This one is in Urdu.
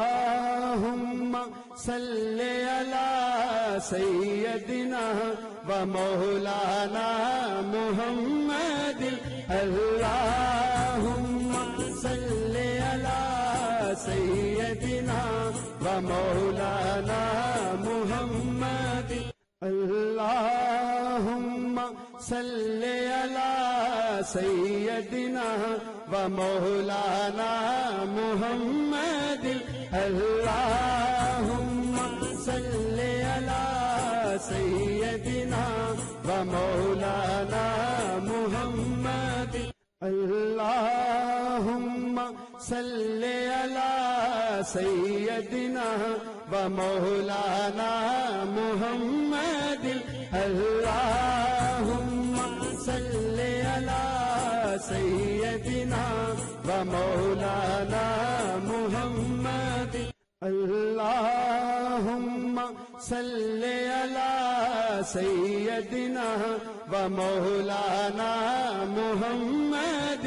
اللهم صل على سيدنا ومولانا محمد اللهم صل على سيدنا ومولانا محمد اللهم صل على سيدنا ومولانا محمد اللهم صل على سيدنا ومولانا محمد اللهم صل على سيدنا ومولانا محمد اللهم صل على سيدنا ومولانا محمد اللهم صل على سيدنا ومولانا محمد